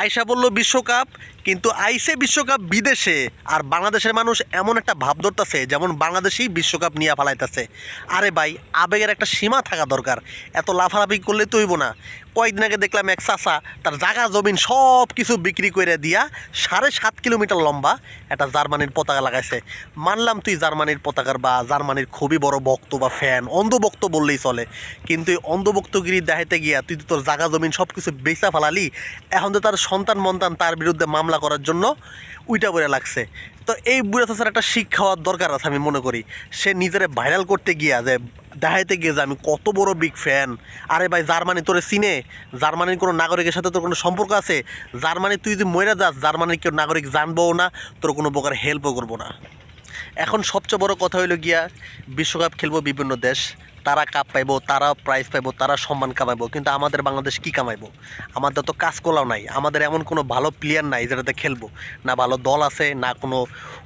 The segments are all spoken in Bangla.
আইসা বললো বিশ্বকাপ, কিন্তু আইসে বিশ্বকাপ বিদেশে, আর বাংলাদেশের মানুষ এমন একটা ভাব ধরতেছে যেমন বাংলাদেশেই বিশ্বকাপ নিয়ে ফালাইতেছে। আরে ভাই, আবেগের একটা সীমা থাকা দরকার, এত লাফালাফি করলে তো হইব না। কয়েকদিন আগে দেখলাম এক চাচা তার জায়গা জমিন সব কিছু বিক্রি করে দিয়া 7.5 কিলোমিটার লম্বা একটা জার্মানির পতাকা লাগাইছে। মানলাম তুই জার্মানির পতাকার বা জার্মানির খুবই বড় ভক্ত বা ফ্যান, অন্ধভক্ত বললেই চলে, কিন্তু এই অন্ধভক্তগিরি দেখাইতে গিয়া তুই তো তোর জায়গা জমিন সব কিছু বেচা ফালালি। এখন তো তার সন্তান মন্তান তার বিরুদ্ধে মামলা করার জন্য উইটা বইরা লাগছে। তো এই বুড়া চাচার একটা শিক্ষা হওয়ার দরকার আছে আমি মনে করি। সে নিজেরে ভাইরাল করতে গিয়া যে দেখাইতে গিয়ে যে আমি কত বড় বিগ ফ্যান। আরে ভাই, জার্মানি তোরে চিনে? জার্মানির কোনো নাগরিকের সাথে তোর কোনো সম্পর্ক আছে? জার্মানি তুই যদি মরে যাস, জার্মানির কেউ নাগরিক জানবও না, তোর কোনো প্রকার হেল্পও করবো না। এখন সবচেয়ে বড় কথা হইল গিয়া, বিশ্বকাপ খেলবো বিভিন্ন দেশ, তারা কাপ পাইবো, তারা প্রাইজ পাইবো, তারা সম্মান কামাইবো, কিন্তু আমাদের বাংলাদেশ কি কামাইবো? আমাদের তো কাজ করাও নাই, আমাদের এমন কোনো ভালো প্লেয়ার নাই যেটাতে খেলবো, না ভালো দল আছে, না কোনো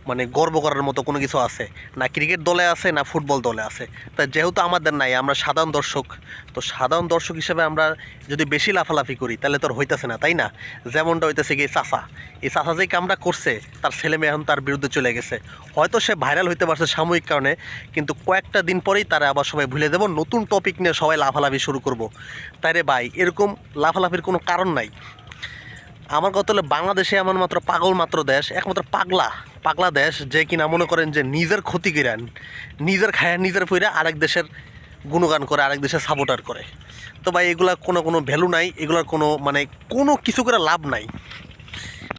মানে গর্ব করার মতো কোনো কিছু আছে, না ক্রিকেট দলে আছে, না ফুটবল দলে আছে। তা যেহেতু আমাদের নাই, আমরা সাধারণ দর্শক, তো সাধারণ দর্শক হিসেবে আমরা যদি বেশি লাফালাফি করি তাহলে তো আর হইতেছে না, তাই না? যেমনটা হইতেছে কি চাচা, এই চাচা যে কামটা করছে, তার ছেলে মেয়ে এখন তার বিরুদ্ধে চলে গেছে। হয়তো সে ভাইরাল হইতে পারছে সাময়িক কারণে, কিন্তু কয়েকটা দিন পরেই তারা আবার সবাই ভুলে দেবো, নতুন টপিক নিয়ে সবাই লাফালাফি শুরু করব। তাই রে ভাই, এরকম লাফালাফির কোনো কারণ নাই। আমার কথা হলো, বাংলাদেশে এমন মাত্র পাগল মাত্র দেশ, একমাত্র পাগলা দেশ, যে কিনা মনে করেন যে নিজের ক্ষতি করেন, নিজের খায়া নিজের পইরা আরেক দেশের গুণগান করে, আরেক দেশের সাপোর্টার করে। তো ভাই, এগুলা কোনো ভ্যালু নাই, এগুলার কোনো মানে কোনো কিছু করে লাভ নাই।